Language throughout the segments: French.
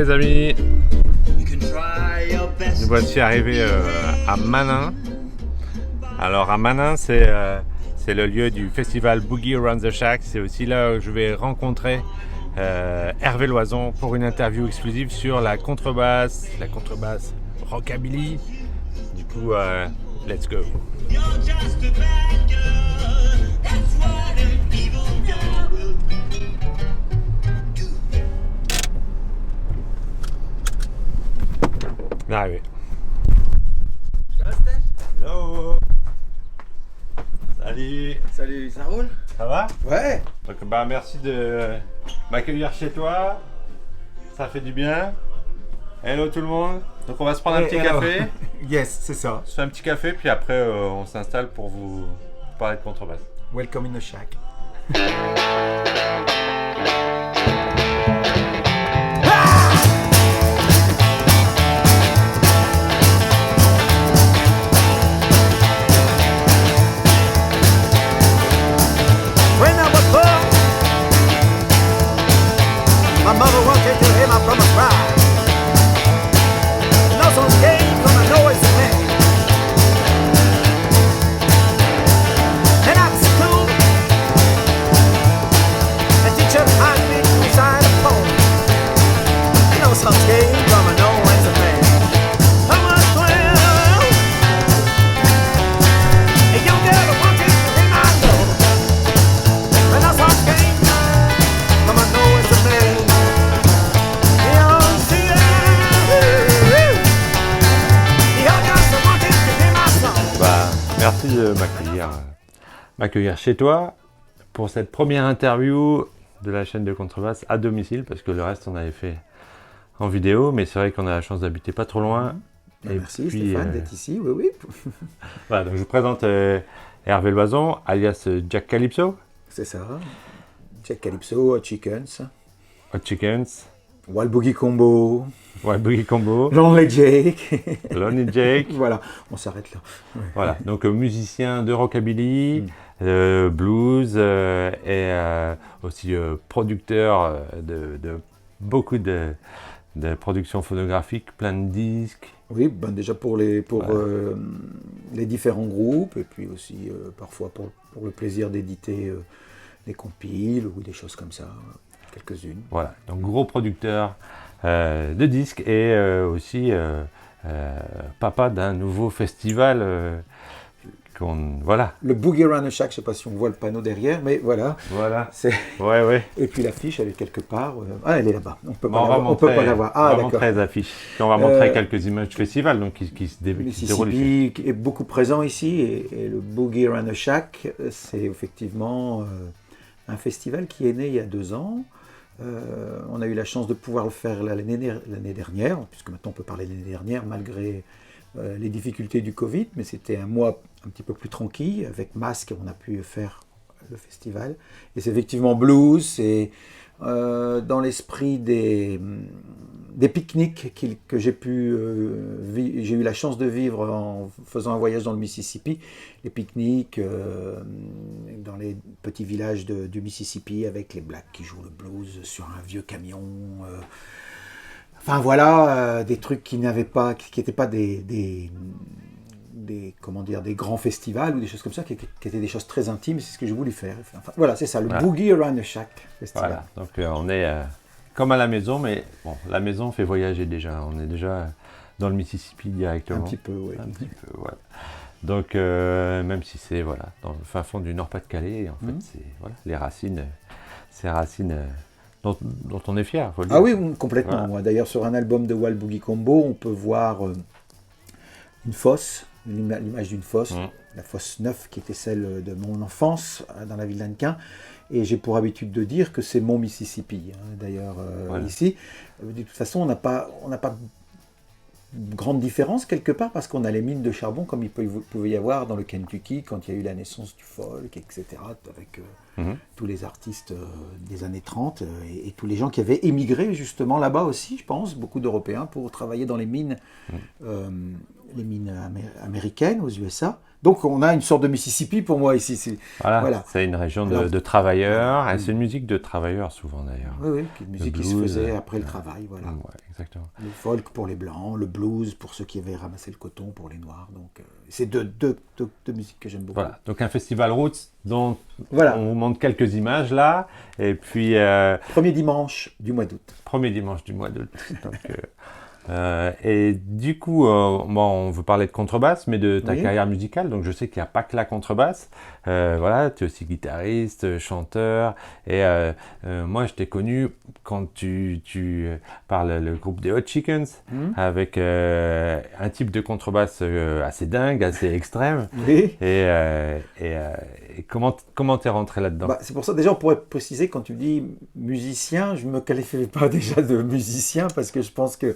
les amis, nous voici arrivés à Manin. Alors à Manin c'est le lieu du festival Boogie Around the Shack. C'est aussi là où je vais rencontrer Hervé Loison pour une interview exclusive sur la contrebasse rockabilly. Du coup, let's go. On est arrivé. Hello. Salut. Salut, ça roule? Ça va? Ouais. Donc merci de m'accueillir chez toi. Ça fait du bien. Hello tout le monde. Donc on va se prendre un petit café. Yes, c'est ça. On se fait un petit café puis après on s'installe pour vous parler de contrebasse. Welcome in the shack. When I was born, my mother wanted to hear my brother cry. No son came from a noisy man. And at school, the teacher had me to recite a poem. No son came from a noisy man. I was 12, a young girl wanted to hear my love. When I saw came, come on, know it's a man. Merci de m'accueillir chez toi pour cette première interview de la chaîne de contrebasse à domicile, parce que le reste on avait fait en vidéo, mais c'est vrai qu'on a la chance d'habiter pas trop loin. Et merci puis, Stéphane d'être ici, oui. Voilà, donc je vous présente Hervé Loison, alias Jack Calypso. C'est ça. Jack Calypso, Hot Chickens. Hot Chickens. Wild Boogie Combo. Wild Boogie Combo. Lonely Jake. Lonely Jake. Voilà, on s'arrête là. Ouais. Voilà, donc musicien de rockabilly, blues et aussi producteur de beaucoup de productions photographiques, plein de disques. Oui, ben déjà pour les différents groupes et puis aussi parfois pour le plaisir d'éditer des compiles ou des choses comme ça, quelques-unes. Voilà, donc gros producteur de disques et aussi papa d'un nouveau festival. Voilà. Le Boogie Around the Shack, je ne sais pas si on voit le panneau derrière, mais voilà. Voilà. Ouais. Et puis l'affiche, elle est quelque part. Ah, elle est là-bas. On peut pas la voir. Ah, on va montrer les affiches. Puis on va montrer quelques images du festival donc, qui se déroulent ici. Mississippi est beaucoup présent ici. Et le Boogie Around the Shack, c'est effectivement un festival qui est né il y a 2 ans. On a eu la chance de pouvoir le faire l'année dernière, puisque maintenant on peut parler de l'année dernière, malgré les difficultés du Covid, mais c'était un mois un petit peu plus tranquille, avec masque, on a pu faire le festival. Et c'est effectivement blues, c'est dans l'esprit des pique-niques que j'ai eu la chance de vivre en faisant un voyage dans le Mississippi, les pique-niques dans les petits villages du Mississippi avec les Blacks qui jouent le blues sur un vieux camion. Enfin voilà, des trucs qui n'étaient pas des grands festivals ou des choses comme ça, qui étaient des choses très intimes, c'est ce que je voulais faire. Enfin, voilà, c'est ça, le Boogie Around the Shack Festival. Voilà, donc on est comme à la maison, mais bon, la maison fait voyager déjà, on est déjà dans le Mississippi directement. Un petit peu, oui. Un petit peu, voilà. Donc même si c'est dans le fin fond du Nord-Pas-de-Calais, en fait, c'est les racines, ces racines dont on est fier. Faut le dire. Ah oui, complètement. Voilà. D'ailleurs, sur un album de Wild Boogie Combo, on peut voir une fosse, l'image d'une fosse, la fosse 9 qui était celle de mon enfance dans la ville d'Annequin. Et j'ai pour habitude de dire que c'est mon Mississippi. D'ailleurs, ici, de toute façon, on n'a pas grande différence quelque part parce qu'on a les mines de charbon comme il pouvait y avoir dans le Kentucky quand il y a eu la naissance du folk, etc. avec tous les artistes des années 30 et tous les gens qui avaient émigré justement là-bas aussi, je pense, beaucoup d'Européens pour travailler dans les mines américaines aux USA, Donc on a une sorte de Mississippi pour moi ici. Voilà. C'est une région de travailleurs. Et c'est une musique de travailleurs souvent d'ailleurs. Oui, une musique qui se faisait après le travail. Voilà. Ouais, exactement. Le folk pour les blancs, le blues pour ceux qui avaient ramassé le coton pour les noirs. Donc c'est deux musiques que j'aime beaucoup. Voilà, donc un festival Roots dont voilà. On vous montre quelques images là. Et puis... Premier dimanche du mois d'août. Premier dimanche du mois d'août. Et du coup, on veut parler de contrebasse, mais de ta carrière musicale. Donc, je sais qu'il n'y a pas que la contrebasse. Voilà, tu es aussi guitariste, chanteur. Et moi, je t'ai connu quand tu parles le groupe des Hot Chickens, avec un type de contrebasse assez dingue, assez extrême. Oui. Et comment t'es rentré là-dedans? C'est pour ça, déjà, on pourrait préciser, quand tu dis musicien, je ne me qualifie pas déjà de musicien, parce que je pense que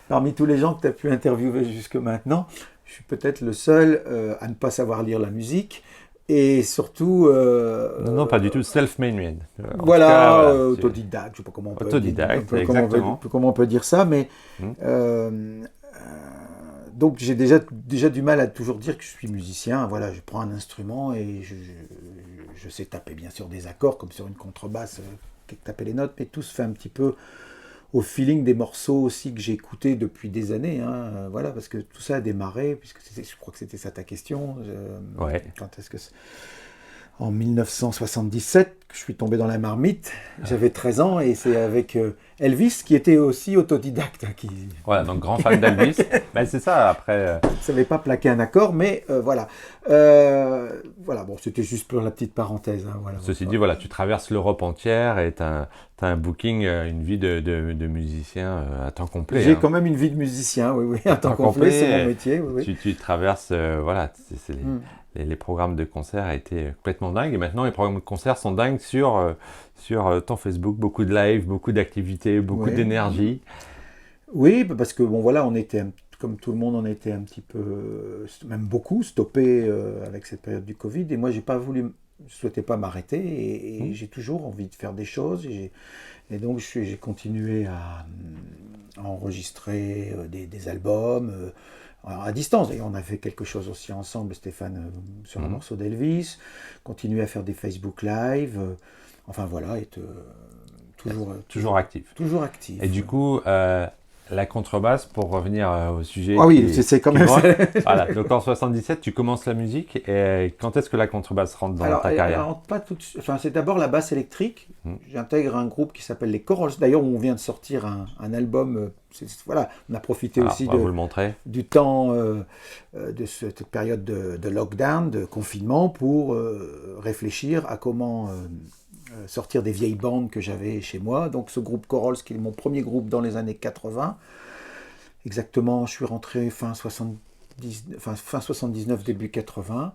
parmi tous les gens que tu as pu interviewer jusque maintenant, je suis peut-être le seul à ne pas savoir lire la musique. Et surtout... non, pas du tout, self-made. Voilà, autodidacte, je ne sais pas comment on peut autodidacte, comment on peut dire ça, mais... donc j'ai déjà du mal à toujours dire que je suis musicien. Voilà, je prends un instrument et je sais taper bien sûr des accords, comme sur une contrebasse, taper les notes, mais tout se fait un petit peu au feeling des morceaux aussi que j'ai écoutés depuis des années. Voilà, parce que tout ça a démarré, puisque je crois que c'était ça ta question. Quand est-ce que en 1977, je suis tombé dans la marmite, j'avais 13 ans, et c'est avec Elvis, qui était aussi autodidacte. Voilà, donc grand fan d'Elvis. C'est ça, après... Je ne savais pas plaquer un accord, mais voilà. Voilà, bon, c'était juste pour la petite parenthèse. Voilà. Ceci dit, voilà, tu traverses l'Europe entière et tu as un booking, une vie de musicien à temps complet. J'ai quand même une vie de musicien, oui, à temps complet, c'est mon métier. Oui. Tu traverses, voilà, les programmes de concert étaient complètement dingues. Et maintenant, les programmes de concert sont dingues sur ton Facebook. Beaucoup de live, beaucoup d'activités, beaucoup d'énergie. Oui, parce que, bon, voilà, on était, comme tout le monde, on était un petit peu, même beaucoup, stoppé avec cette période du Covid. Et moi, je ne souhaitais pas m'arrêter. Et j'ai toujours envie de faire des choses. Et donc, j'ai continué à enregistrer des albums. À distance, et on a fait quelque chose aussi ensemble, Stéphane, sur un morceau d'Elvis, continuer à faire des Facebook Live, enfin voilà, être toujours actif. Toujours actif. Et du coup, la contrebasse, pour revenir au sujet... Ah oui, c'est quand même... Voilà, donc en 77, tu commences la musique, et quand est-ce que la contrebasse rentre dans ta carrière? Pas tout de suite. Enfin, c'est d'abord la basse électrique. J'intègre un groupe qui s'appelle les Corals, d'ailleurs, où on vient de sortir un album... Voilà, on a profité aussi du temps de cette période de lockdown, de confinement, pour réfléchir à comment sortir des vieilles bandes que j'avais chez moi. Donc ce groupe Corals, qui est mon premier groupe dans les années 80, exactement, je suis rentré fin 79, début 80,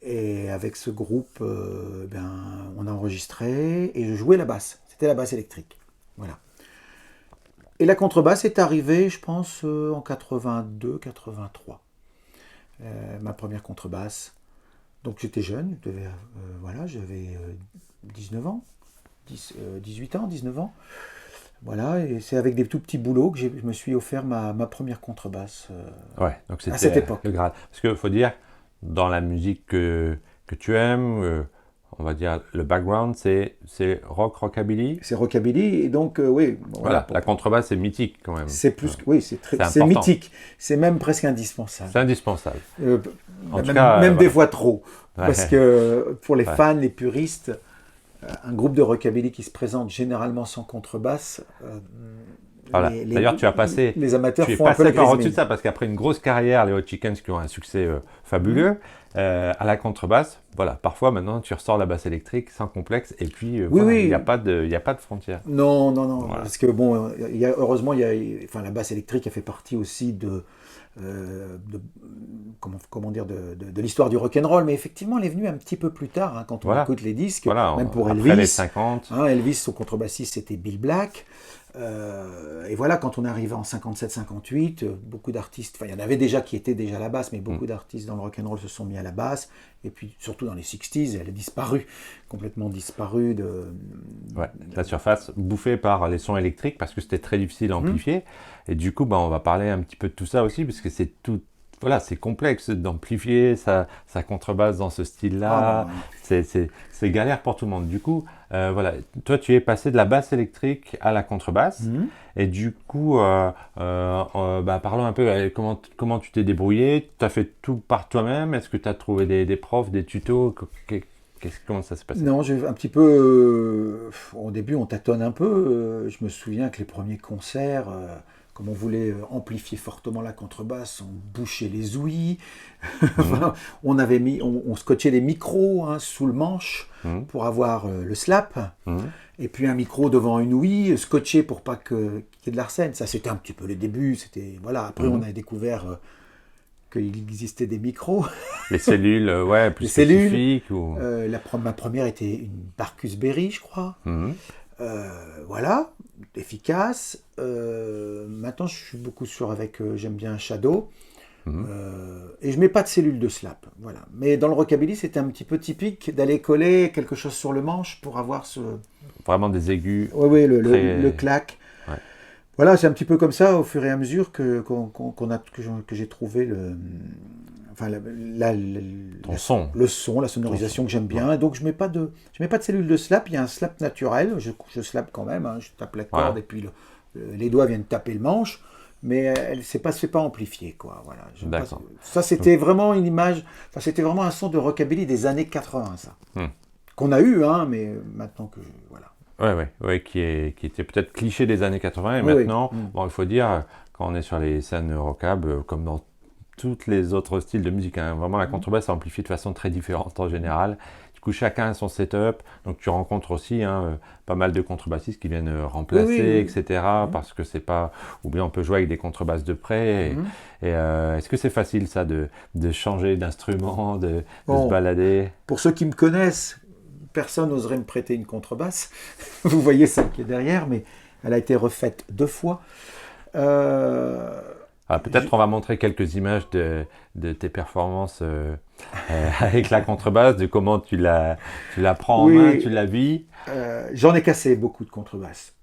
et avec ce groupe, on a enregistré, et je jouais la basse, c'était la basse électrique, voilà. Et la contrebasse est arrivée, je pense, en 82, 83. Ma première contrebasse. Donc j'étais jeune, j'avais 19 ans, 18 ans, 19 ans. Voilà, et c'est avec des tout petits boulots que je me suis offert ma première contrebasse donc c'était à cette époque. Le Graal. Parce qu'il faut dire, dans la musique que tu aimes, on va dire, le background, c'est rockabilly. C'est rockabilly, et donc, oui. Voilà, la contrebasse, c'est mythique quand même. C'est plus que, oui, c'est mythique. C'est même presque indispensable. C'est indispensable. Même des fois trop. Parce que pour les fans, les puristes, un groupe de rockabilly qui se présente généralement sans contrebasse... Voilà. D'ailleurs, tu as passé... Les amateurs font un peu la par au-dessus de ça, parce qu'après une grosse carrière, les Hot Chickens qui ont un succès fabuleux, à la contrebasse, voilà, parfois maintenant tu ressors la basse électrique sans complexe, et puis il n'y a pas de frontière. Non, voilà. Parce que bon, heureusement, la basse électrique, elle fait partie aussi de l'histoire du rock'n'roll, mais effectivement elle est venue un petit peu plus tard, quand on écoute les disques, même pour Elvis. Après les 50. Elvis, son contrebassiste, c'était Bill Black. Et voilà, quand on est arrivé en 57-58, beaucoup d'artistes, il y en avait déjà qui étaient déjà à la basse, mais beaucoup d'artistes dans le rock'n'roll se sont mis à la basse, et puis surtout dans les 60s, elle a disparu, complètement disparu de la surface, bouffée par les sons électriques, parce que c'était très difficile à amplifier, et du coup, on va parler un petit peu de tout ça aussi, parce que c'est tout, voilà, c'est complexe d'amplifier sa contrebasse dans ce style-là. Ah, non, C'est galère pour tout le monde. Du coup, voilà, toi, tu es passé de la basse électrique à la contrebasse. non. Et du coup, parlons un peu, comment tu t'es débrouillé? Tu as fait tout par toi-même? Est-ce que tu as trouvé des profs, des tutos? Comment ça s'est passé? Non, j'ai un petit peu. Au début, on tâtonne un peu. Je me souviens que les premiers concerts, comme on voulait amplifier fortement la contrebasse, on bouchait les ouïes. Enfin, on scotchait des micros sous le manche Mhm. pour avoir le slap. Mhm. Et puis un micro devant une ouïe, scotché pour pas qu'il y ait de l'arsène. Ça, c'était un petit peu le début. Voilà. Après, on a découvert qu'il existait des micros. Les cellules, ouais, plus Les cellules. spécifiques ou... Ma première était une Barcus Berry, je crois. Mhm. Voilà, efficace. Maintenant, je suis beaucoup j'aime bien Shadow. Mhm. Et je mets pas de cellule de slap. Voilà. Mais dans le rockabilly, c'était un petit peu typique d'aller coller quelque chose sur le manche pour avoir ce. Vraiment des aigus. Oui, Très- le clac. Ouais. Voilà, c'est un petit peu comme ça au fur et à mesure que j'ai trouvé Ton son. le son, la sonorisation que j'aime bien. Donc je mets pas de cellule de slap. Il y a un slap naturel. Je slap quand même. Je tape la corde Ouais. et puis les doigts viennent taper le manche. Mais c'est pas amplifié, quoi. Voilà. D'accord. Ça, c'était vraiment une image. Enfin, c'était vraiment un son de rockabilly des années 80, ça. Qu'on a eu, mais maintenant que voilà. Ouais, qui était peut-être cliché des années 80 et Oui, maintenant, oui. bon, il faut dire, quand on est sur les scènes rockab, comme dans tous les autres styles de musique, vraiment la contrebasse est amplifiée de façon très différente en général. Du coup, chacun a son setup, donc tu rencontres aussi pas mal de contrebassistes qui viennent remplacer, Oui. etc. Parce que c'est pas... Ou bien on peut jouer avec des contrebasses de près. Et, est-ce que c'est facile ça de changer d'instrument, de Bon. se balader? Pour ceux qui me connaissent, personne n'oserait me prêter une contrebasse. Vous voyez celle qui est derrière, mais elle a été refaite 2 fois. Peut-être on va montrer quelques images de tes performances avec la contrebasse, de comment tu la prends en Oui. main, tu la vis. J'en ai cassé beaucoup de contrebasses.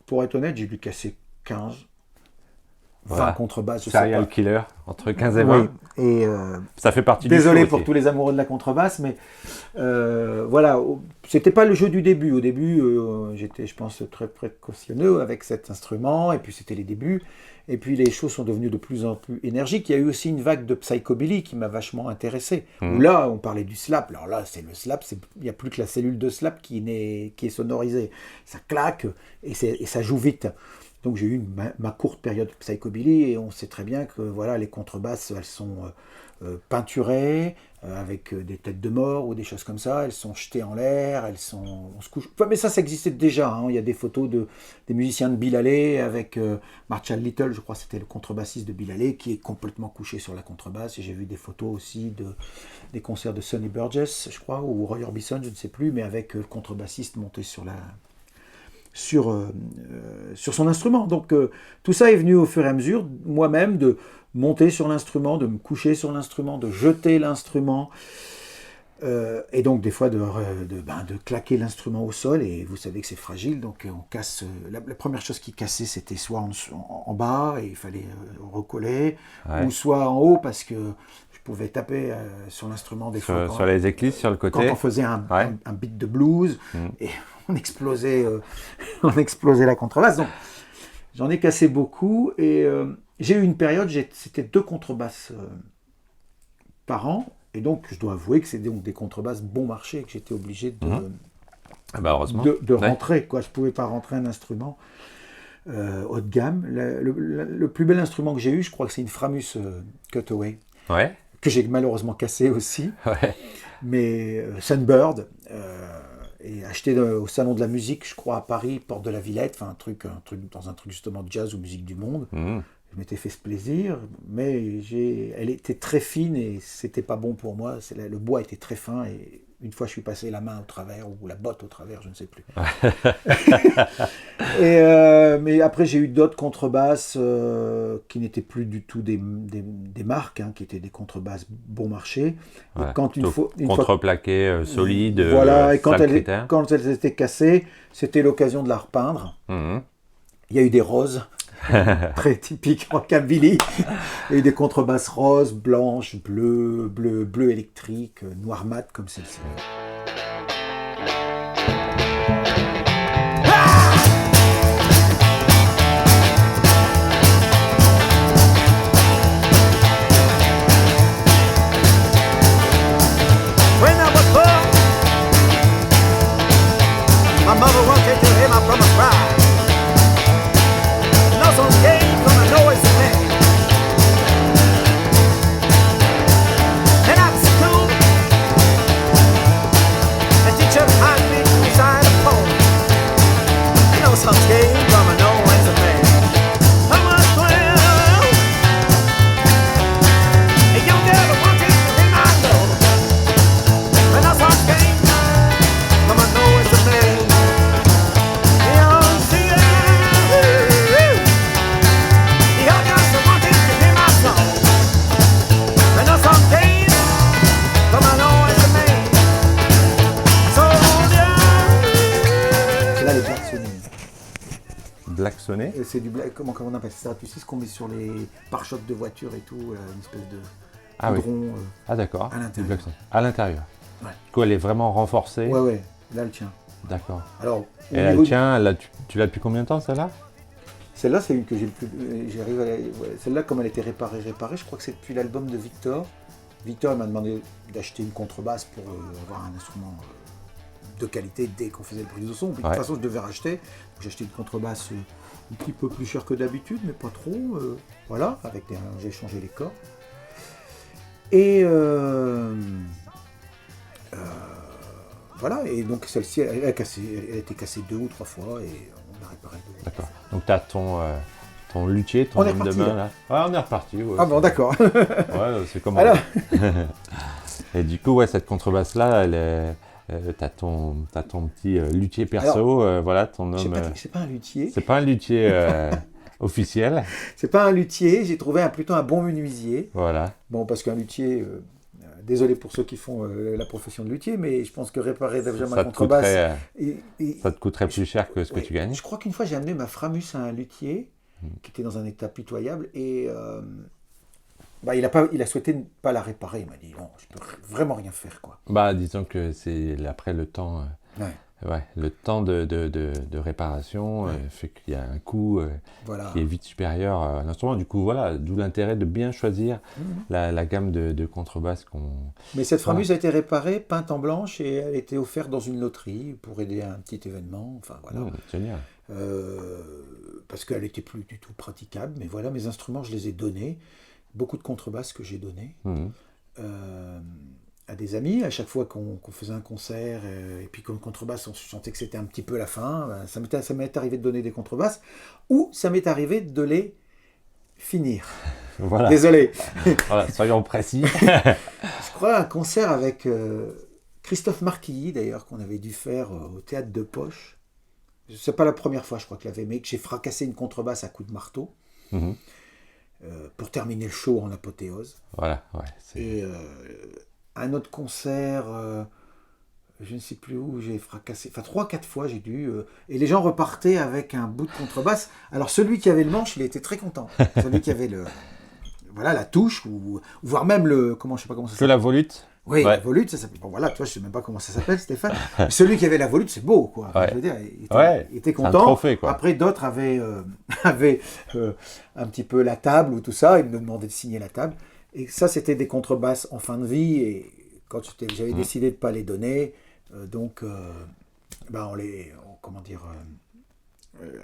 Pour être honnête, j'ai dû casser 15, 20 Voilà. contrebasses, je sais Serial pas. killer, entre 15 et 20. Oui. Et Ça fait partie du désolé show pour aussi. tous les amoureux de la contrebasse, mais voilà, c'était pas le jeu du début. Au début, j'étais, je pense, très précautionneux avec cet instrument, et puis c'était les débuts. Et puis les choses sont devenues de plus en plus énergiques. Il y a eu aussi une vague de psychobilly qui m'a vachement intéressé. Où là, on parlait du slap. Alors là, c'est le slap, il n'y a plus que la cellule de slap qui est sonorisée. Ça claque et ça joue vite. Donc j'ai eu ma courte période de psychobilly et on sait très bien que voilà, les contrebasses, elles sont peinturées avec des têtes de mort ou des choses comme ça. Elles sont jetées en l'air, on se couche. Enfin, mais ça existait déjà. Il y a des photos des musiciens de Bill Haley avec Marshall Little, je crois que c'était le contrebassiste de Bill Haley, qui est complètement couché sur la contrebasse. Et j'ai vu des photos aussi des concerts de Sonny Burgess, je crois, ou Roy Orbison, je ne sais plus, mais avec le contrebassiste monté sur son instrument. Donc tout ça est venu au fur et à mesure, moi-même, de monter sur l'instrument, de me coucher sur l'instrument, de jeter l'instrument, et donc des fois de claquer l'instrument au sol, et vous savez que c'est fragile, donc on casse. La première chose qui cassait, c'était soit en bas, et il fallait recoller, Ouais. ou soit en haut, parce que je pouvais taper sur l'instrument des fois. Sur les éclisses, sur le côté. Quand on faisait un beat de blues, Mm. et on explosait la contrebasse. Donc, j'en ai cassé beaucoup. Et j'ai eu une période, c'était 2 contrebasses par an. Et donc, je dois avouer que c'est donc des contrebasses bon marché, que j'étais obligé Heureusement. de Ouais. rentrer. Je ne pouvais pas rentrer un instrument haut de gamme. Le plus bel instrument que j'ai eu, je crois que c'est une Framus Cutaway, Ouais. que j'ai malheureusement cassé aussi. Ouais. Mais Sunbird, et acheté au Salon de la Musique, je crois, à Paris, Porte de la Villette, enfin dans un truc justement de jazz ou musique du monde. Je m'étais fait ce plaisir, mais elle était très fine et c'était pas bon pour moi. Le bois était très fin et une fois je suis passé la main au travers ou la botte au travers, je ne sais plus. Mais après j'ai eu d'autres contrebasses qui n'étaient plus du tout des marques, qui étaient des contrebasses bon marché. Et Ouais. quand une fois Contreplaqué, solide, voilà, et quand sale elles critère. étaient cassées, c'était l'occasion de la repeindre. Mhm. Il y a eu des roses. très typique rockabilly, et des contrebasses roses, blanches, bleu électrique, noir mat comme celle-ci. When I was born, my mother wanted to hear my brother cry. No son came from a noisy man. And at school, the teacher had me to recite a poem. No son came from a noisy man. I was 12, a young girl wanted to hear my love. When I saw came from a noisy man. The young girls wanted to hear my song. When I saw came from a noisy man. Soldier. C'est là les Black Sonny. Black Sonnet. Et c'est du black, comment on appelle ça? Tu sais ce qu'on met sur les pare-chocs de voiture et tout, une espèce de Ah oui. goudron. Ah d'accord. À l'intérieur. Du Black Sonnet. À l'intérieur. Ouais. Du coup, elle est vraiment renforcée. Ouais, là elle tient. D'accord. Alors, au Et elle niveau tient, tu l'as depuis combien de temps celle-là? celle-là, c'est une que j'ai le plus. J'arrive à celle-là, comme elle était réparée, je crois que c'est depuis l'album de Victor. Victor il m'a demandé d'acheter une contrebasse pour avoir un instrument de qualité dès qu'on faisait le prise de son. Puis, de toute façon, je devais racheter. Donc, j'ai acheté une contrebasse un petit peu plus chère que d'habitude, mais pas trop. Voilà, j'ai changé les cordes. Et voilà, et donc celle-ci, elle a été cassée 2 ou 3 fois et on l'a réparée 2 ou 3 D'accord. fois. Donc tu as ton luthier, ton On est homme de reparti, main là. là. Ouais, on est reparti. Ouais, Ah bon, d'accord. Ouais, c'est comme on Alors, veut. Et du coup, ouais, cette contrebasse là, elle est. T'as ton petit luthier perso, voilà, ton homme. c'est pas un luthier. C'est pas un luthier officiel, C'est pas un luthier, j'ai trouvé plutôt un bon menuisier. voilà. Bon, parce qu'un luthier, désolé pour ceux qui font la profession de luthier, mais je pense que réparer déjà ma Ça te contrebasse. coûterait, ça te coûterait plus cher que ce que Ouais, tu gagnes. je crois qu'une fois j'ai amené ma Framus à un luthier qui était dans un état pitoyable et il a souhaité ne pas la réparer. Il m'a dit non, je peux vraiment rien faire quoi. Bah, disons que c'est après le temps. Ouais. Le temps de réparation fait qu'il y a un coût Voilà. qui est vite supérieur à l'instrument. Du coup, voilà, d'où l'intérêt de bien choisir la gamme de contrebasses qu'on... Mais cette Framus a été réparée, peinte en blanche et elle était offerte dans une loterie pour aider à un petit événement. Enfin voilà. Génial. Parce qu'elle était plus du tout praticable. Mais voilà, mes instruments, je les ai donnés. Beaucoup de contrebasses que j'ai données. À des amis, à chaque fois qu'on faisait un concert, et puis comme contrebasse, on sentait que c'était un petit peu la fin, ça m'est arrivé de donner des contrebasses, ou ça m'est arrivé de les finir. Voilà. Désolé. Voilà, soyons précis. Je crois un concert avec Christophe Marquilly, d'ailleurs, qu'on avait dû faire au Théâtre de Poche. C'est pas la première fois, je crois, que l'avait aimé, que j'ai fracassé une contrebasse à coups de marteau, pour terminer le show en apothéose. Voilà, ouais. Et un autre concert, je ne sais plus où, j'ai fracassé, 3-4 fois j'ai dû, et les gens repartaient avec un bout de contrebasse. Alors celui qui avait le manche, il était très content. Celui qui avait la touche, ou voire même je sais pas comment ça Que s'appelle. la volute. Oui, Ouais. la volute, ça s'appelle. Bon voilà, toi je sais même pas comment ça s'appelle, Stéphane. Mais celui qui avait la volute, c'est beau, quoi. Ouais. Je veux dire, il était C'est un content. trophée, quoi. Après, d'autres avaient un petit peu la table ou tout ça, ils me demandaient de signer la table. Et ça, c'était des contrebasses en fin de vie. Et quand j'avais décidé de ne pas les donner,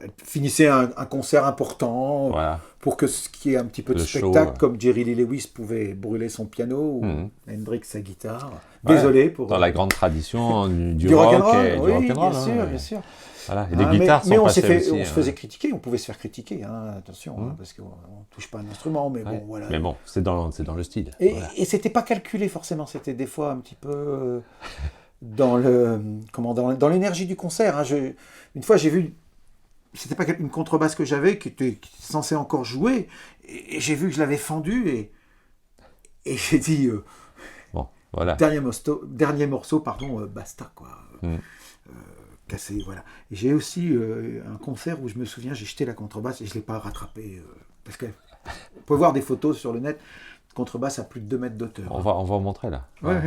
elle finissait un concert important, Voilà. pour que ce qui est un petit peu de Le spectacle, show, comme Jerry Lee Lewis pouvait brûler son piano, ou Hendrix sa guitare. Ouais. Désolé pour... Dans la grande tradition du du rock rock'n'roll, et oui, du rock'n'roll. bien sûr, bien sûr. Voilà. Et les guitares mais sont on passées aussi. on se faisait critiquer, on pouvait se faire critiquer, attention, parce qu'on ne touche pas un instrument, mais Ouais. bon, voilà. Mais bon, c'est dans le style. Et, Voilà. et c'était pas calculé forcément, c'était des fois un petit peu dans l'énergie du concert. Une fois, j'ai vu, c'était pas une contrebasse que j'avais qui était censée encore jouer, et j'ai vu que je l'avais fendue, et j'ai dit Bon, voilà. dernier morceau, basta quoi. cassé, voilà. Et j'ai aussi un concert où je me souviens, j'ai jeté la contrebasse et je ne l'ai pas rattrapée. Parce que on peut voir des photos sur le net, contrebasse à plus de 2 mètres d'auteur. On va en montrer là. Ouais.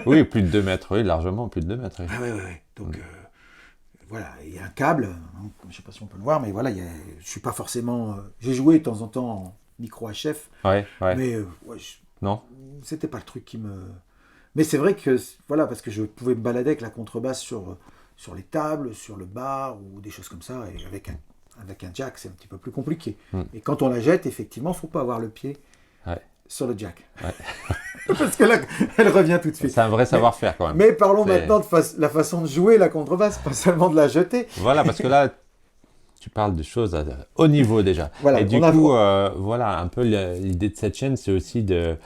Oui, plus de 2 mètres, oui, largement plus de 2 mètres. Oui. Ah ouais. Donc voilà, il y a un câble, hein, je ne sais pas si on peut le voir, mais voilà, je suis pas forcément... j'ai joué de temps en temps en micro HF, Ouais. mais Non. c'était pas le truc qui me... Mais c'est vrai que, voilà, parce que je pouvais me balader avec la contrebasse sur les tables, sur le bar ou des choses comme ça, et avec un jack, c'est un petit peu plus compliqué. Et quand on la jette, effectivement, il ne faut pas avoir le pied sur le jack. Ouais. Parce que là, elle revient tout de suite. C'est un vrai savoir-faire quand même. Mais parlons maintenant de la façon de jouer la contrebasse, pas seulement de la jeter. Voilà, parce que là, tu parles de choses à haut niveau déjà. Voilà, et du coup, voilà, un peu l'idée de cette chaîne, c'est aussi de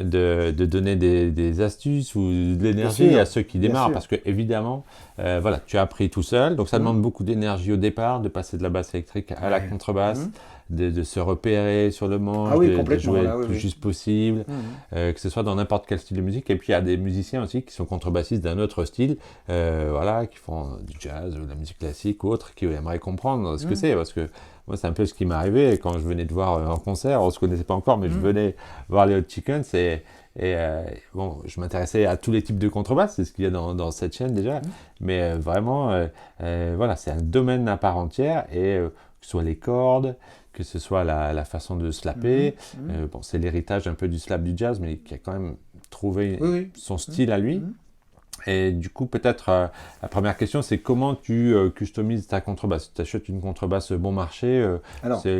donner des astuces ou de l'énergie à ceux qui démarrent. Parce que évidemment, voilà, tu as appris tout seul, donc ça demande beaucoup d'énergie au départ, de passer de la basse électrique à la contrebasse. De se repérer sur le manche, de jouer le plus juste possible, que ce soit dans n'importe quel style de musique. Et puis il y a des musiciens aussi qui sont contrebassistes d'un autre style, voilà, qui font du jazz ou de la musique classique ou autre, qui aimeraient comprendre ce que c'est. Parce que moi, c'est un peu ce qui m'est arrivé quand je venais te voir en concert. On ne se connaissait pas encore, mais je venais voir les Hot Chickens bon, je m'intéressais à tous les types de contrebasse, c'est ce qu'il y a dans cette chaîne déjà. Mais vraiment, voilà, c'est un domaine à part entière et que ce soit les cordes, que ce soit la façon de slapper. Bon, c'est l'héritage un peu du slap du jazz, mais qui a quand même trouvé son style à lui. Et du coup, peut-être, la première question, c'est comment tu customises ta contrebasse. Tu achètes une contrebasse bon marché,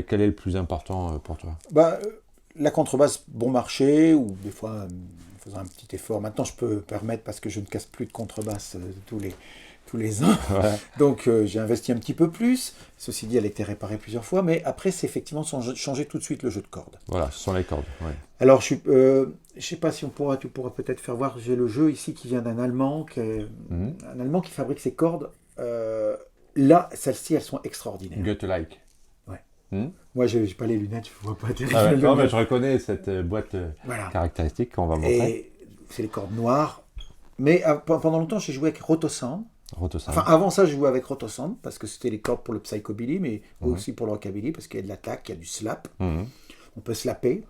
quel est le plus important pour toi? La contrebasse bon marché, ou des fois, en faisant un petit effort. Maintenant, je peux permettre, parce que je ne casse plus de contrebasse tous les ans. Donc, j'ai investi un petit peu plus. Ceci dit, elle a été réparée plusieurs fois. Mais après, c'est effectivement changer tout de suite le jeu de cordes. Voilà, ce sont les cordes. Ouais. Alors, je ne sais pas si tu pourras peut-être faire voir. J'ai le jeu ici qui vient d'un Allemand, un Allemand qui fabrique ses cordes. Là, celles-ci, elles sont extraordinaires. Goethe-like. Ouais. Moi, je n'ai pas les lunettes, je ne vois pas. Non, mais je reconnais cette boîte caractéristique qu'on va montrer. Et c'est les cordes noires. Mais pendant longtemps, j'ai joué avec Rotosound. Rotosound. Enfin, avant ça, je jouais avec Rotosound parce que c'était les cordes pour le psychobilly, mais aussi pour le rockabilly parce qu'il y a de l'attaque, il y a du slap. On peut slapper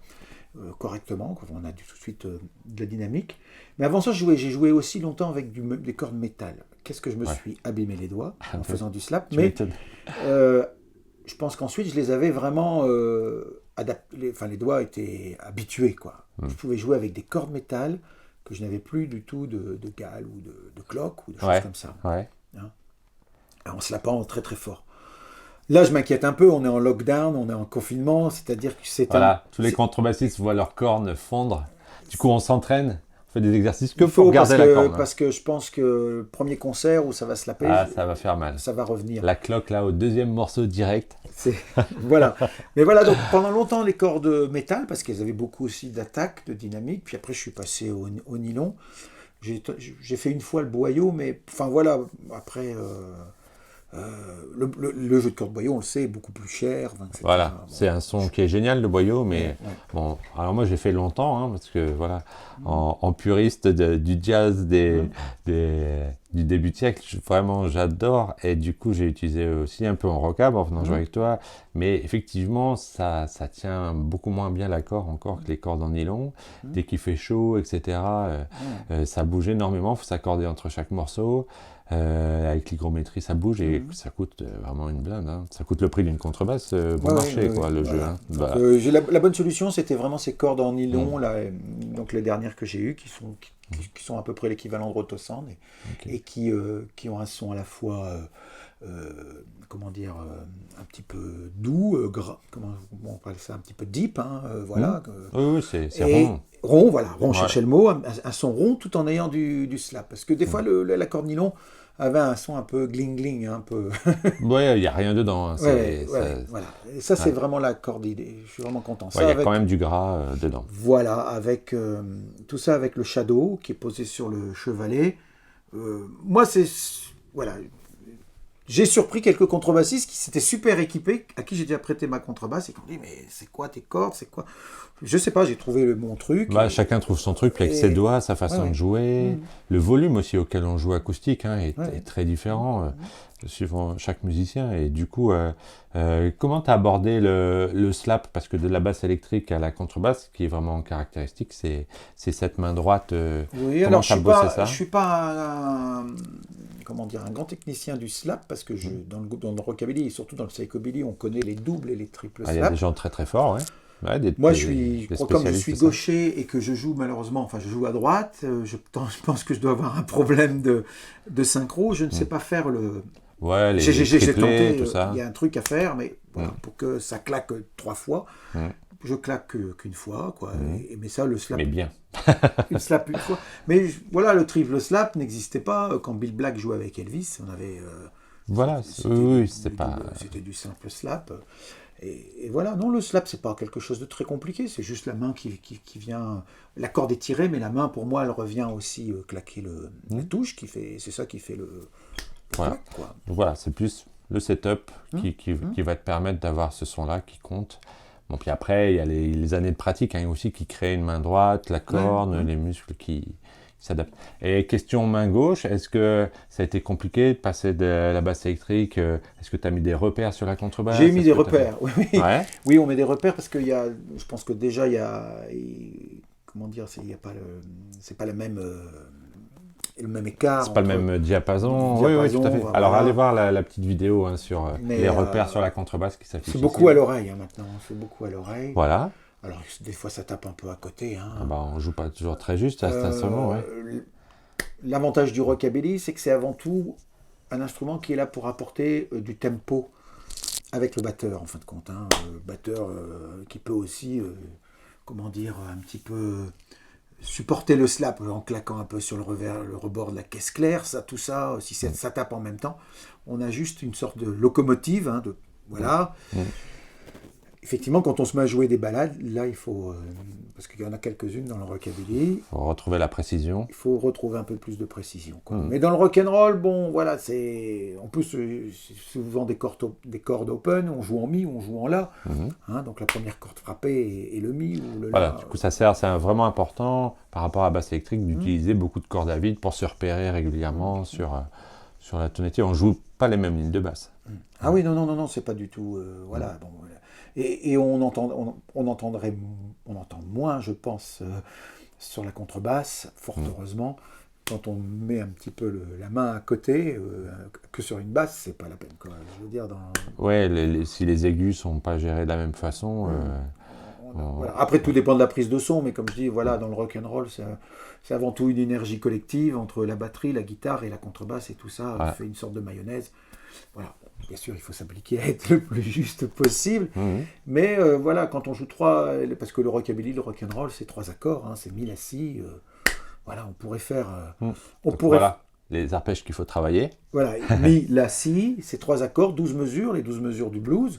correctement, on a tout de suite de la dynamique. Mais avant ça, j'ai joué aussi longtemps avec des cordes métal. Qu'est-ce que je me suis abîmé les doigts en faisant du slap. Mais je pense qu'ensuite, je les avais vraiment adaptés. Enfin, les doigts étaient habitués, quoi. Je pouvais jouer avec des cordes métal que je n'avais plus du tout de galles ou de cloques ou de choses comme ça. Ouais. Hein, en slapant très très fort. Là, je m'inquiète un peu, on est en lockdown, on est en confinement, c'est-à-dire que c'est tous les contrebassistes voient leurs cornes fondre. Du coup, on s'entraîne, on fait des exercices que pour garder la corne. Parce que je pense que le premier concert où ça va slapper, ça va faire mal. Ça va revenir. La cloque, là, au deuxième morceau direct. Voilà. Mais voilà, donc pendant longtemps, les cordes métal, parce qu'elles avaient beaucoup aussi d'attaque, de dynamique. Puis après, je suis passé au nylon. J'ai fait une fois le boyau, mais enfin voilà, après... le jeu de corde boyau, on le sait, est beaucoup plus cher. Etc. Voilà, c'est un son qui est génial, le boyau, mais bon, alors moi j'ai fait longtemps, parce que voilà, en puriste du jazz du début de siècle, vraiment j'adore, et du coup j'ai utilisé aussi un peu en rockab en venant jouer avec toi, mais effectivement ça tient beaucoup moins bien l'accord encore que les cordes en nylon. Dès qu'il fait chaud, etc., ça bouge énormément, il faut s'accorder entre chaque morceau. Avec l'hygrométrie, ça bouge et ça coûte vraiment une blinde. Ça coûte le prix d'une contrebasse bon marché, le jeu. La bonne solution, c'était vraiment ces cordes en nylon, là, donc les dernières que j'ai eues, qui sont à peu près l'équivalent de Rotosound et qui ont un son à la fois, comment dire, un petit peu doux, comment on appelle ça, un petit peu deep, voilà. Oui, c'est rond. Rond, voilà, rond, cherchez le mot, un son rond tout en ayant du slap. Parce que des fois, la corde nylon avait un son un peu gling-gling, un peu... Ouais, il n'y a rien dedans. Voilà. Et ça, c'est vraiment la corde idée. Je suis vraiment content. Il y a quand même du gras dedans. Voilà, avec tout ça avec le shadow qui est posé sur le chevalet. Moi, c'est... Voilà. J'ai surpris quelques contrebassistes qui s'étaient super équipés, à qui j'ai déjà prêté ma contrebasse, et qui m'ont dit, mais c'est quoi tes cordes, c'est quoi? Je sais pas, j'ai trouvé mon truc. Bah, chacun trouve son truc avec ses doigts, sa façon de jouer. Le volume aussi auquel on joue acoustique est très différent suivant chaque musicien. Et du coup, comment tu as abordé le slap? Parce que de la basse électrique à la contrebasse, ce qui est vraiment caractéristique, c'est cette main droite. Oui, comment alors tu as bossé ça? je suis pas comment dire, un grand technicien du slap, parce que dans le rockabilly et surtout dans le psychobilly, on connaît les doubles et les triples Il y a slap. des gens très très forts, ouais. Moi, comme je suis spécialistes, ça. gaucher et que je joue malheureusement, enfin je joue à droite, je pense que je dois avoir un problème de synchro. Je ne sais pas faire le. Ouais, les J'ai triplés, tenté, tout ça. il y a un truc à faire, mais voilà, pour que ça claque 3 fois, je claque qu'une fois, quoi. Mais ça, le slap. Mais bien. Le slap une fois. Mais voilà, le triple slap n'existait pas quand Bill Black jouait avec Elvis. On avait. Voilà, C'était du simple slap. Et voilà, non, le slap, c'est pas quelque chose de très compliqué, c'est juste la main qui vient. La corde est tirée, mais la main, pour moi, elle revient aussi claquer la touche, c'est ça qui fait le. Voilà. Claque, quoi. Donc voilà, c'est plus le setup qui va te permettre d'avoir ce son-là qui compte. Bon, puis après, il y a les années de pratique aussi qui créent une main droite, la corne, les muscles qui s'adaptent. Et question main gauche, est-ce que ça a été compliqué de passer de la basse électrique? Est-ce que tu as mis des repères sur la contrebasse? J'ai mis des repères, oui. Ouais. Oui, on met des repères parce qu'il y a, je pense que déjà, comment dire, c'est pas le même écart. C'est pas le même diapason. Oui, tout à fait. Voilà. Alors allez voir la petite vidéo sur les repères sur la contrebasse qui s'affiche. C'est beaucoup à l'oreille maintenant, c'est beaucoup à l'oreille. Voilà. Alors des fois ça tape un peu à côté. On joue pas toujours très juste à cet instrument. Ouais. L'avantage du rockabilly, c'est que c'est avant tout un instrument qui est là pour apporter du tempo avec le batteur, en fin de compte. Le batteur qui peut aussi, comment dire, un petit peu supporter le slap en claquant un peu sur le rebord de la caisse claire, tout ça, si ça tape en même temps. On a juste une sorte de locomotive, voilà. Effectivement, quand on se met à jouer des ballades, là, il faut, parce qu'il y en a quelques-unes dans le rockabilly, il faut retrouver la précision. Il faut retrouver un peu plus de précision, quoi. Mais dans le rock'n'roll, bon, voilà, en plus, c'est souvent des cordes open, on joue en mi, on joue en la, donc la première corde frappée est le mi ou le voilà, la. Du coup, c'est vraiment important par rapport à la basse électrique d'utiliser beaucoup de cordes à vide pour se repérer régulièrement sur la tonalité. On joue pas les mêmes lignes de basse. Ah oui, non, c'est pas du tout, voilà, bon, voilà. Et on entend moins, je pense, sur la contrebasse, fort heureusement, quand on met un petit peu la main à côté, que sur une basse, c'est pas la peine, quoi. Je veux dire, si les aigus sont pas gérés de la même façon. Voilà. Après, tout dépend de la prise de son, mais comme je dis, voilà, dans le rock'n'roll, c'est avant tout une énergie collective entre la batterie, la guitare et la contrebasse, et tout ça fait une sorte de mayonnaise. Voilà. Bien sûr, il faut s'appliquer à être le plus juste possible, mais voilà, quand on joue parce que le rockabilly, le rock'n'roll, c'est 3 accords, c'est mi, la, si, voilà, on pourrait faire... Voilà, les arpèges qu'il faut travailler. Voilà, mi, la, si, c'est 3 accords, 12 mesures, les 12 mesures du blues,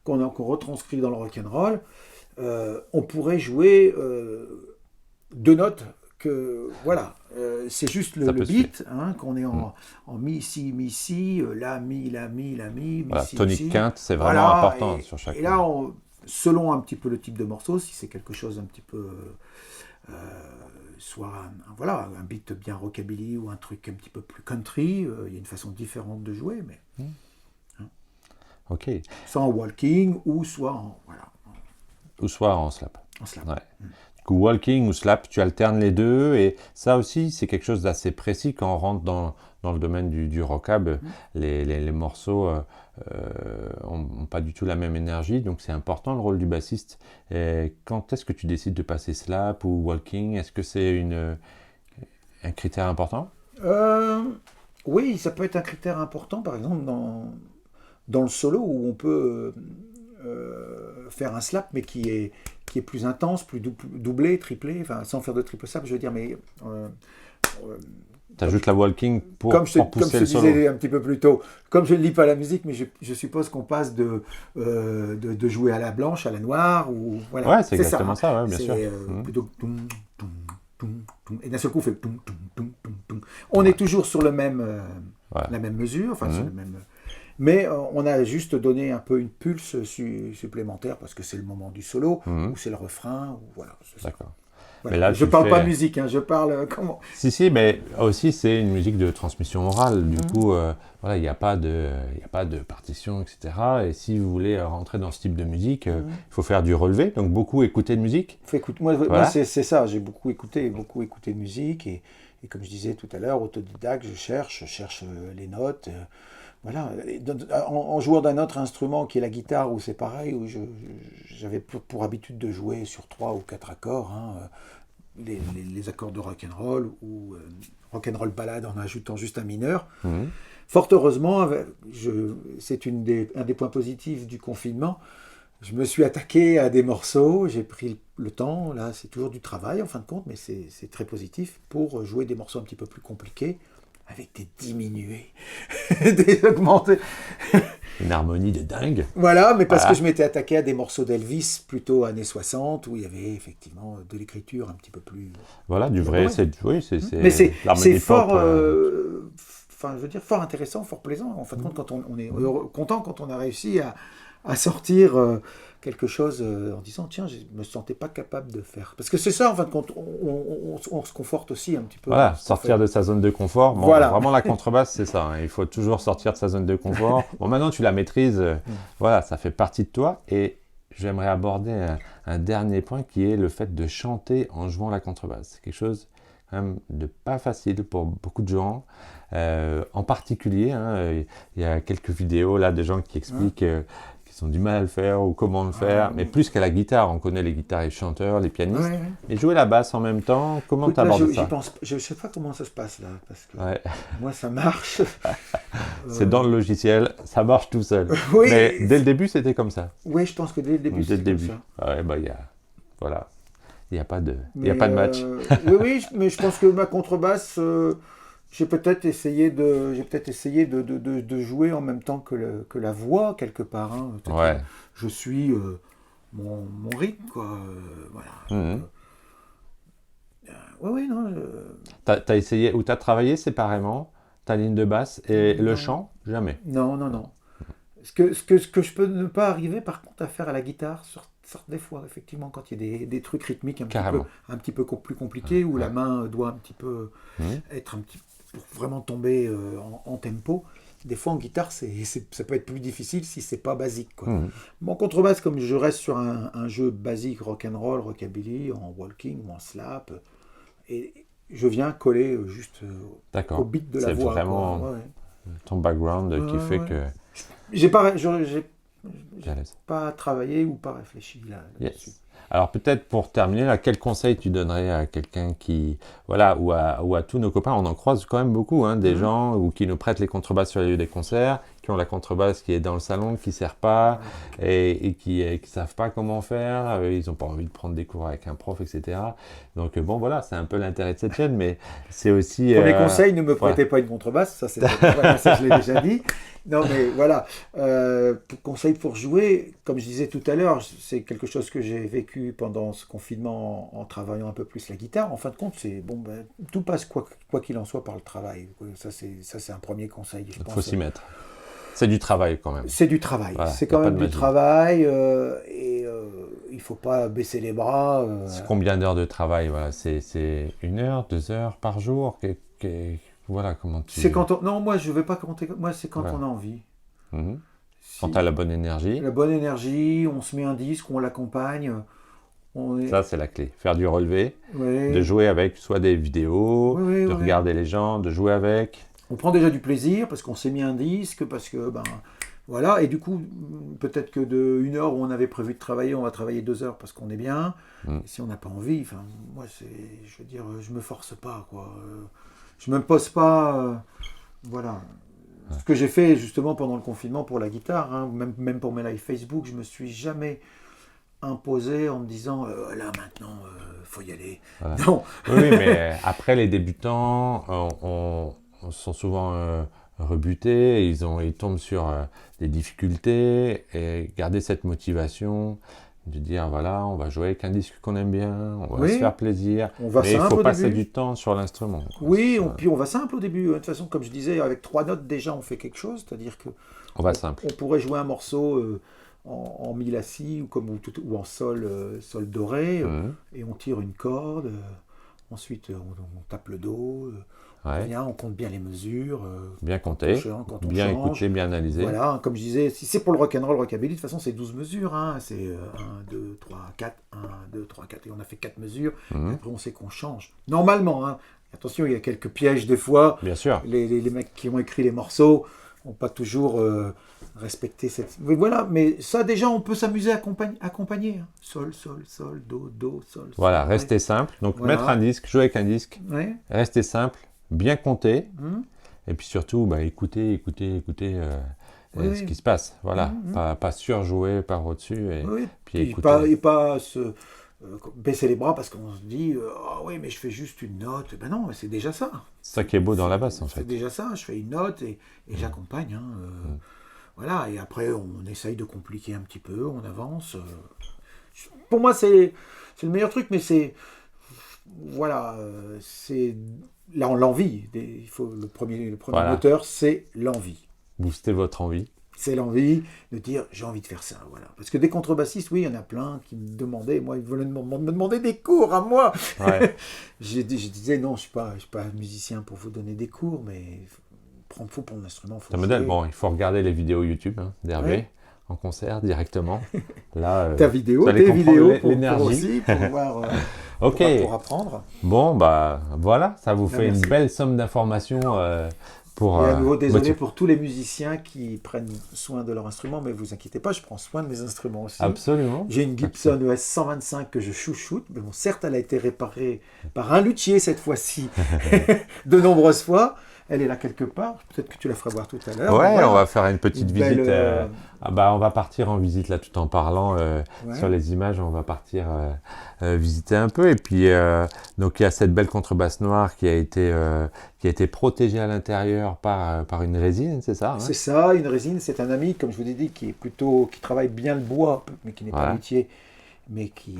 qu'on retranscrit dans le rock'n'roll. On pourrait jouer 2 notes voilà, c'est juste le beat, qu'on est en mi, si, la, mi, voilà, si, tonique si. Quinte, c'est vraiment important sur chaque. Et là, selon un petit peu le type de morceau, si c'est quelque chose un petit peu, soit un beat bien rockabilly ou un truc un petit peu plus country, il y a une façon différente de jouer, mais ok. soit en walking ou soit en slap. En slap. Ouais. Walking ou slap, tu alternes les deux, et ça aussi c'est quelque chose d'assez précis quand on rentre dans le domaine du rockab. Les morceaux n'ont pas du tout la même énergie, donc c'est important le rôle du bassiste. Et quand est-ce que tu décides de passer slap ou walking? Est-ce que c'est un critère important? Oui, ça peut être un critère important, par exemple dans le solo où on peut faire un slap mais qui est plus intense, plus doublé, triplé, enfin sans faire de triple slap, je veux dire, mais tu ajoutes la walking pour pousser le solo. Comme je disais un petit peu plus tôt, comme je ne lis pas la musique, mais je suppose qu'on passe de jouer à la blanche à la noire, ou voilà. Ouais, c'est exactement ça, ouais, bien sûr. Plutôt et d'un seul coup, on fait on est toujours sur la même mesure, enfin sur le même Mais on a juste donné un peu une pulse supplémentaire parce que c'est le moment du solo, ou c'est le refrain, ou voilà. C'est ça. D'accord. Voilà. Mais là, Je tu parle fais- pas musique, hein, je parle comment. Si, mais aussi c'est une musique de transmission orale. Du coup, voilà, il n'y a pas de partition, etc. Et si vous voulez rentrer dans ce type de musique, il faut faire du relevé. Donc beaucoup écouter de musique. Moi, Voilà. c'est ça, j'ai beaucoup écouté de musique et comme je disais tout à l'heure, autodidacte, je cherche les notes. Voilà. Et en jouant d'un autre instrument qui est la guitare, où c'est pareil, où j'avais pour habitude de jouer sur 3 ou 4 accords, hein, les accords de rock'n'roll ou rock'n'roll ballade en ajoutant juste un mineur. Fort heureusement, c'est un des points positifs du confinement. Je me suis attaqué à des morceaux, j'ai pris le temps, là c'est toujours du travail en fin de compte, mais c'est très positif pour jouer des morceaux un petit peu plus compliqués, avec des diminués, des augmentés. Une harmonie de dingue. Voilà, mais parce Voilà. que je m'étais attaqué à des morceaux d'Elvis plutôt années 60, où il y avait effectivement de l'écriture un petit peu plus... Voilà, du vrai. Ouais. Oui, c'est Mais c'est l'harmonie fort, pop, enfin, je veux dire, fort intéressant, fort plaisant. En fin de compte, quand on est content quand on a réussi à sortir quelque chose en disant tiens, je me sentais pas capable de faire. Parce que c'est ça, en fin de compte, on se conforte aussi un petit peu. Voilà, dans ce qu'on sortir fait. de sa zone de confort. Bon, Voilà. Vraiment, la contrebasse, c'est ça. Hein. Il faut toujours sortir de sa zone de confort. Bon, maintenant, tu la maîtrises. Voilà, ça fait partie de toi. Et j'aimerais aborder un dernier point qui est le fait de chanter en jouant la contrebasse. C'est quelque chose quand même de pas facile pour beaucoup de gens. En particulier, hein, il y a quelques vidéos là de gens qui expliquent qu'ils ont du mal à le faire ou comment le faire. Mais plus qu'à la guitare, on connaît les guitaristes chanteurs, les pianistes. Ouais, ouais. Mais jouer la basse en même temps, comment Écoute, tu là, abordes j'y ça? pense, je sais pas comment ça se passe là, parce que Ouais. moi ça marche. C'est dans le logiciel, ça marche tout seul. Oui. Mais dès le début, c'était comme ça. Oui, je pense que dès le début, Dès le c'était comme début. ça. Ah ouais, bah, voilà. Il n'y a pas de Mais, match. oui, mais je pense que ma contrebasse, j'ai peut-être essayé de jouer en même temps que la voix quelque part. Hein. Peut-être Ouais. que je suis mon rythme, quoi. Voilà. Mhm. Oui, non. T'as essayé ou t'as travaillé séparément ta ligne de basse et le Non. chant? Jamais. Non. Ce que je peux ne pas arriver, par contre, à faire à la guitare, des fois, effectivement, quand il y a des trucs rythmiques Carrément. un petit peu plus compliqués, où la main doit un petit peu Mhm. être pour vraiment tomber en tempo. Des fois, en guitare, ça peut être plus difficile si c'est pas basique, quoi. Mhm. Mon contrebasse, comme je reste sur un jeu basique rock'n'roll, rockabilly, en walking ou en slap, et je viens coller juste au D'accord. beat de la C'est voix. vraiment quoi. Ouais. ton background qui fait ouais. que J'ai pas t'es à l'aise. pas travaillé ou pas réfléchi là-dessus. Yes. Alors peut-être pour terminer, là, quel conseil tu donnerais à quelqu'un qui, voilà, ou à tous nos copains, on en croise quand même beaucoup, hein, des gens ou qui nous prêtent les contrebasses sur les lieux des concerts, qui ont la contrebasse qui est dans le salon, qui ne sert pas et qui savent pas comment faire, ils n'ont pas envie de prendre des cours avec un prof, etc. Donc bon voilà, c'est un peu l'intérêt de cette chaîne, mais c'est aussi... Premier conseil, ne me voilà. prêtez pas une contrebasse, ça, voilà, ça je l'ai déjà dit. Non mais voilà, conseil pour jouer, comme je disais tout à l'heure, c'est quelque chose que j'ai vécu pendant ce confinement en travaillant un peu plus la guitare. En fin de compte, c'est bon, tout passe quoi qu'il en soit par le travail. Ça c'est un premier conseil. Je Il pense. faut s'y mettre. C'est du travail quand même. C'est du travail, Voilà, c'est y a quand pas même de du magie. travail et il faut pas baisser les bras. C'est combien d'heures de travail, voilà, c'est 1 heure, 2 heures par jour, voilà comment tu... C'est quand non, moi je vais pas compter. Moi c'est quand Voilà. on a envie. Mhm. Si- Quand tu as la bonne énergie, La bonne énergie, on se met un disque, on l'accompagne. On est... ça c'est la clé. Faire du relevé, Ouais. de jouer avec soit des vidéos, Oui, de oui. regarder les gens, de jouer avec. On prend déjà du plaisir parce qu'on s'est mis un disque, parce que voilà, et du coup peut-être que de 1 heure où on avait prévu de travailler, on va travailler 2 heures parce qu'on est bien. Mm. Et si on n'a pas envie, enfin moi je veux dire, je me force pas quoi. Je me pose pas, voilà. Ce que j'ai fait justement pendant le confinement pour la guitare, hein, même pour mes lives Facebook, je me suis jamais imposé en me disant là maintenant faut y aller. Voilà. Non. Oui, mais après les débutants on sont souvent rebutés, ils tombent sur des difficultés et garder cette motivation, de dire voilà, on va jouer avec un disque qu'on aime bien, on va Oui. se faire plaisir, On va mais il simple faut au passer début. du temps sur l'instrument. Oui, Ça, puis on va simple au début. De toute façon, comme je disais, avec 3 notes déjà, on fait quelque chose. C'est-à-dire que on va simple. on pourrait jouer un morceau en mi la si ou en sol, sol doré, Mhm. et on tire une corde. Ensuite, on tape le do. On Ouais. revient, on compte bien les mesures. Bien compter, Quand on bien change. écouter, bien analyser. Voilà, comme je disais, si c'est pour le rock'n'roll, rockabilly, de toute façon, c'est 12 mesures. Hein. C'est 1, 2, 3, 4, 1, 2, 3, 4. Et on a fait 4 mesures. Mhm. Et après, on sait qu'on change. Normalement, hein. Attention, il y a quelques pièges des fois. Bien sûr. Les mecs qui ont écrit les morceaux n'ont pas toujours respecté cette... Mais voilà, mais ça, déjà, on peut s'amuser à accompagner. Hein. Sol, sol, sol, do, do, sol. Voilà, sol. rester simple. Donc Voilà. mettre un disque, jouer avec un disque, Ouais. rester simple, bien compter, Hum. et puis surtout écouter Oui, ce oui. qui se passe. Voilà, Mhm. pas surjouer par au-dessus et Oui. puis Puis écouter. pas se baisser les bras parce qu'on se dit ah oui, mais je fais juste une note. Ben non, c'est déjà ça. C'est ça qui est beau dans la basse en C'est fait. déjà ça. Je fais une note et j'accompagne. Hein, Voilà, et après, on essaye de compliquer un petit peu, on avance. Pour moi, c'est le meilleur truc, mais c'est. Voilà, c'est l'envie. Il faut, le premier Voilà. moteur, c'est l'envie. Booster votre envie. C'est l'envie de dire j'ai envie de faire ça. Voilà. Parce que des contrebassistes, oui, il y en a plein qui me demandaient, moi, ils voulaient me demander des cours à moi. Ouais. Je disais non, je suis pas musicien pour vous donner des cours, mais faut prendre l'instrument. C'est un modèle. Bon, il faut regarder les vidos YouTube d'Hervé Ouais. en concert directement. Là, Ta vidéo, vous allez tes comprendre vidéos pour l'énergie. aussi, pour voir, Ok. pour apprendre. Bon, voilà, ça vous fait Merci. une belle somme d'informations pour. Et à nouveau, désolé motiver. pour tous les musiciens qui prennent soin de leur instrument, mais vous inquiétez pas, je prends soin de mes instruments aussi. Absolument. J'ai une Gibson ES 125 que je chouchoute, mais bon, certes, elle a été réparée par un luthier cette fois-ci, de nombreuses fois. Elle est là quelque part, peut-être que tu la feras voir tout à l'heure. Ouais, Voilà. on va faire une petite Une visite. belle, On va partir en visite là, tout en parlant Ouais. sur les images. On va partir visiter un peu. Et puis, donc il y a cette belle contrebasse noire qui a été protégée à l'intérieur par une résine, c'est ça hein C'est ça, une résine, c'est un ami, comme je vous ai dit, qui travaille bien le bois, mais qui n'est pas Voilà. luthier, mais qui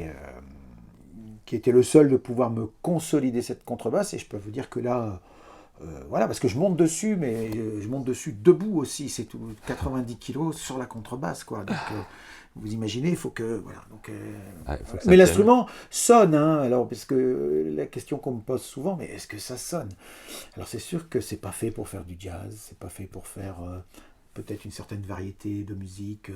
était le seul de pouvoir me consolider cette contrebasse. Et je peux vous dire que là, voilà, parce que je monte dessus, mais je monte dessus debout aussi, c'est tout, 90 kilos sur la contrebasse, quoi. Donc, vous imaginez, il faut que, voilà. Donc, Ouais, il faut que ça mais tienne. l'instrument sonne, hein, alors, parce que la question qu'on me pose souvent, mais est-ce que ça sonne? Alors c'est sûr que c'est pas fait pour faire du jazz, c'est pas fait pour faire peut-être une certaine variété de musique,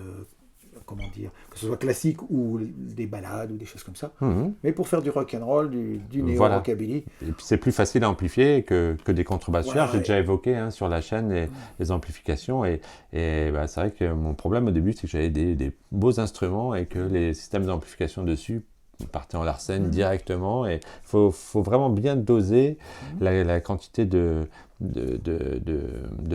comment dire, que ce soit classique ou des ballades ou des choses comme ça. Mhm. Mais pour faire du rock and roll, du néo Voilà. rockabilly, Et puis c'est plus facile à amplifier que des contrebasseurs. Voilà, J'ai et- déjà évoqué sur la chaîne les amplifications. Et c'est vrai que mon problème au début, c'est que j'avais des beaux instruments et que les systèmes d'amplification dessus partaient en larcène directement. Et il faut vraiment bien doser la quantité de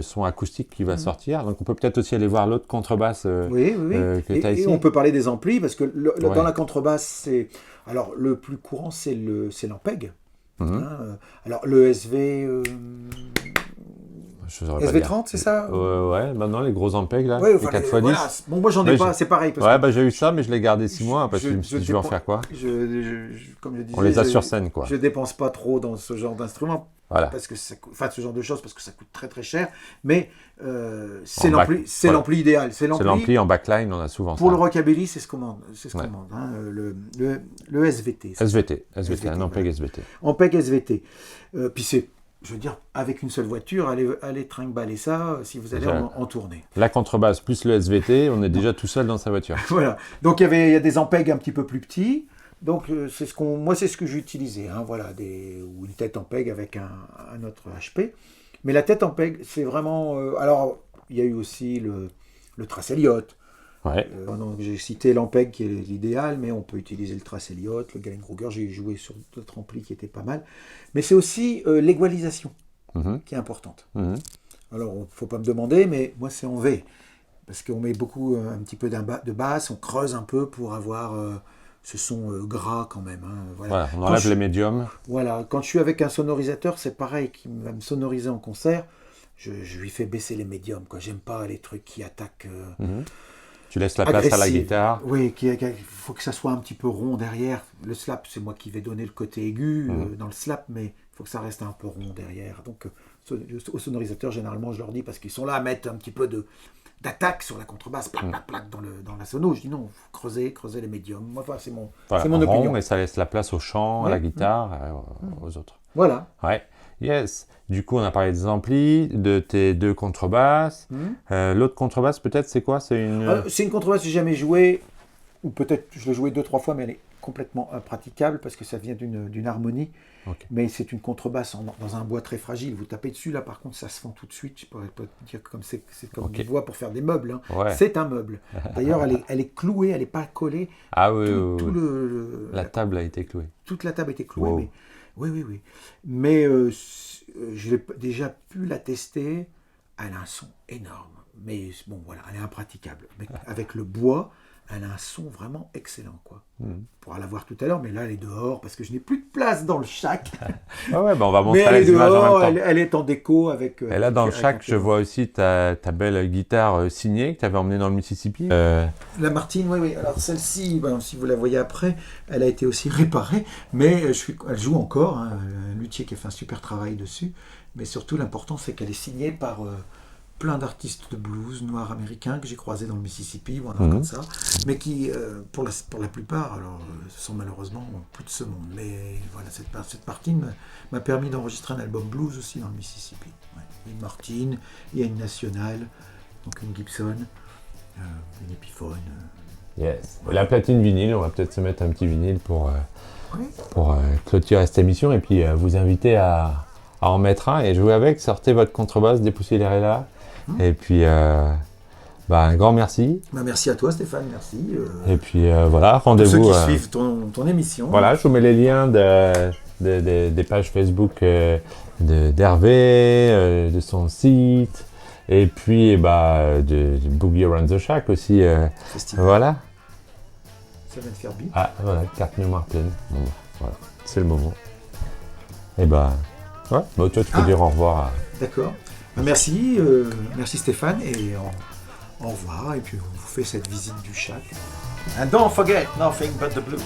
son acoustique qui va sortir. Donc on peut peut-être aussi aller voir l'autre contrebasse oui, oui, oui. que tu as Et ici. on peut parler des amplis parce que Ouais. dans la contrebasse, alors le plus courant c'est l'Ampeg. Mhm. Hein, alors le Je saurais pas dire. SV30, c'est ça? Ouais, maintenant les gros Ampeg là, Ouais, les enfin, 4x10. voilà. Bon, moi j'en ai Ouais, pas, c'est pareil. Parce Ouais, que j'ai eu ça, mais je l'ai gardé 6 mois parce que je me suis dit, je vais en dépense- faire quoi comme je disais, On les a sur scène, quoi. Je dépense pas trop dans ce genre d'instrument, Voilà. parce que enfin ce genre de choses, parce que ça coûte très très cher. Mais c'est En bac- voilà. l'ampli idéal. C'est C'est l'ampli en backline, on a souvent pour ça. le rockabilly, c'est ce qu'on demande. Ouais. Hein, le SVT. c'est SVT, un SVT, Ampeg voilà. SVT. Ampeg SVT. Puis c'est, je veux dire, avec une seule voiture, allez trimballer ça si vous allez Déjà. en tournée. La contrebasse plus le SVT, on est déjà tout seul dans sa voiture. Voilà. Donc il y a des Ampeg un petit peu plus petits. Donc moi c'est ce que j'ai utilisé. Hein, voilà, ou une tête Ampeg avec un autre HP. Mais la tête Ampeg, c'est vraiment. Alors il y a eu aussi le Trace Elliott. Ouais. Donc, j'ai cité l'Ampeg qui est l'idéal, mais on peut utiliser le Trace Elliott, le Galen-Kruger. J'ai joué sur d'autres amplis qui étaient pas mal. Mais c'est aussi l'égalisation Mhm. qui est importante. Mhm. Alors, il ne faut pas me demander, mais moi, c'est en V. Parce qu'on met beaucoup, un petit peu de basse, on creuse un peu pour avoir ce son gras quand même. Hein, Voilà, on Quand enlève je- les médiums. Voilà, quand je suis avec un sonorisateur, c'est pareil, qui va me sonoriser en concert, je lui fais baisser les médiums. J'aime pas les trucs qui attaquent. Mhm. tu laisses la place à la agressive. guitare. Oui, il faut que ça soit un petit peu rond derrière. Le slap, c'est moi qui vais donner le côté aigu dans le slap, mais il faut que ça reste un peu rond derrière. Donc, aux sonorisateurs, généralement, je leur dis, parce qu'ils sont là à mettre un petit peu d'attaque sur la contrebasse, plac, plac, plac, dans la sono. Je dis non, faut creuser les médiums. Enfin, c'est mon Rond, opinion. et ça laisse la place au chant, à la guitare, aux autres. Voilà. Ouais. Yes. Du coup, on a parlé des amplis, de tes 2 contrebasses. L'autre contrebasse, peut-être, c'est quoi? C'est une... C'est une contrebasse que j'ai jamais jouée, ou peut-être je l'ai jouée 2-3 fois, mais elle est complètement impraticable parce que ça vient d'une harmonie. Ok. Mais c'est une contrebasse dans un bois très fragile. Vous tapez dessus, là, par contre, ça se fend tout de suite. Je pourrais pas dire que c'est comme Ok. du bois pour faire des meubles. Hein. Ouais. C'est un meuble. D'ailleurs, elle est clouée, elle n'est pas collée. Ah oui, Tout oui. La table a été clouée. Toute la table a été clouée. Wow. Mais, oui. Mais j'ai déjà pu la tester. Elle a un son énorme. Mais bon, voilà, elle est impraticable. Mais avec le bois, elle a un son vraiment excellent, quoi. On pourra la voir tout à l'heure, mais là, elle est dehors parce que je n'ai plus de place dans le shack. Ah ouais, on va Mais montrer elle est les images en dehors, même temps. elle est en déco avec... Et là, dans le avec shack, un je vois aussi ta belle guitare signée que tu avais emmenée dans le Mississippi. La Martine, oui. Alors celle-ci, si vous la voyez après, elle a été aussi réparée, mais elle joue encore. Hein, un luthier qui a fait un super travail dessus. Mais surtout, l'important, c'est qu'elle est signée par plein d'artistes de blues noirs américains que j'ai croisés dans le Mississippi ou un truc comme ça, mais qui, pour la plupart, alors, sont malheureusement plus de ce monde. Mais voilà, cette partie m'a permis d'enregistrer un album blues aussi dans le Mississippi. Ouais. Il y a une Martine, il y a une Nationale, donc une Gibson, une Epiphone. Yes. Et la platine vinyle, on va peut-être se mettre un petit vinyle pour Oui. clôturer cette émission et puis vous inviter à en mettre un et jouer avec. Sortez votre contrebasse, dépoussiérez-la. Et puis, un grand merci. Merci à toi, Stéphane, merci. Et puis, voilà, Pour rendez-vous. ceux qui suivent ton émission. Voilà, je vous mets les liens des pages Facebook d'Hervé, de son site, et puis de Boogie Around the Shack aussi. Festival. Voilà. Ça vient de faire bip. Ah, voilà, carte mémoire pleine. Bon, voilà, c'est le moment. Et ouais. Toi, tu peux dire au revoir à... D'accord. Merci Stéphane, et au revoir, et puis on vous fait cette visite du shack. And don't forget, nothing but the blues.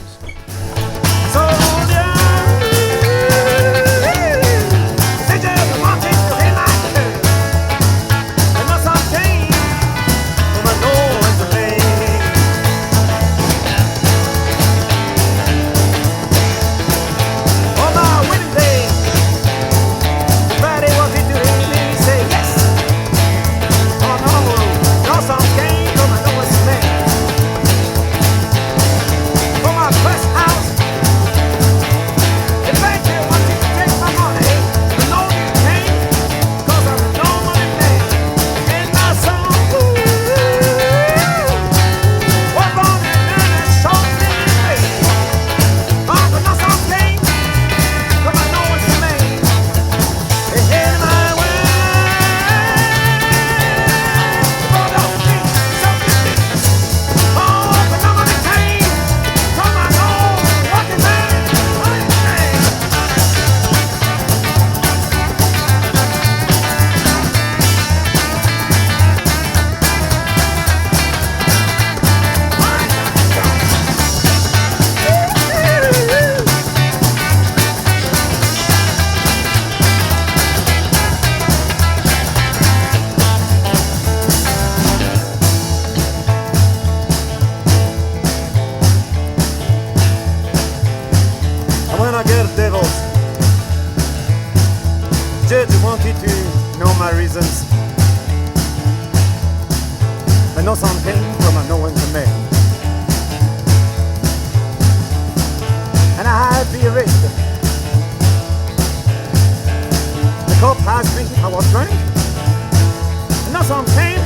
Judge wanted to know my reasons, but no sound came from a knowing man. And I had to be arrested. The cop asked me if I was drunk, and no sound came,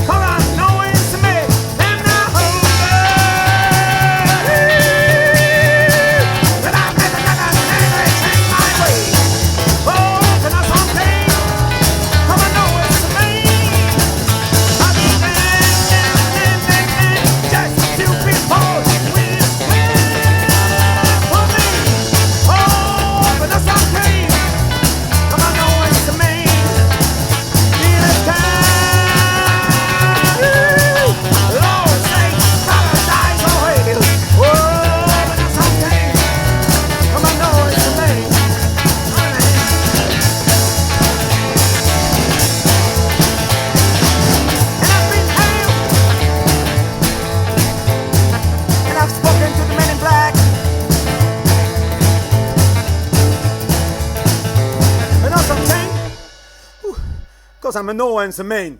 'cause I know it's me. And I hope that I've never change my ways. Oh, can I something? Come on, know it's me. I'll be just two people with for me. Oh, can I something? Come on, know it's me. cause I'm a no answer man.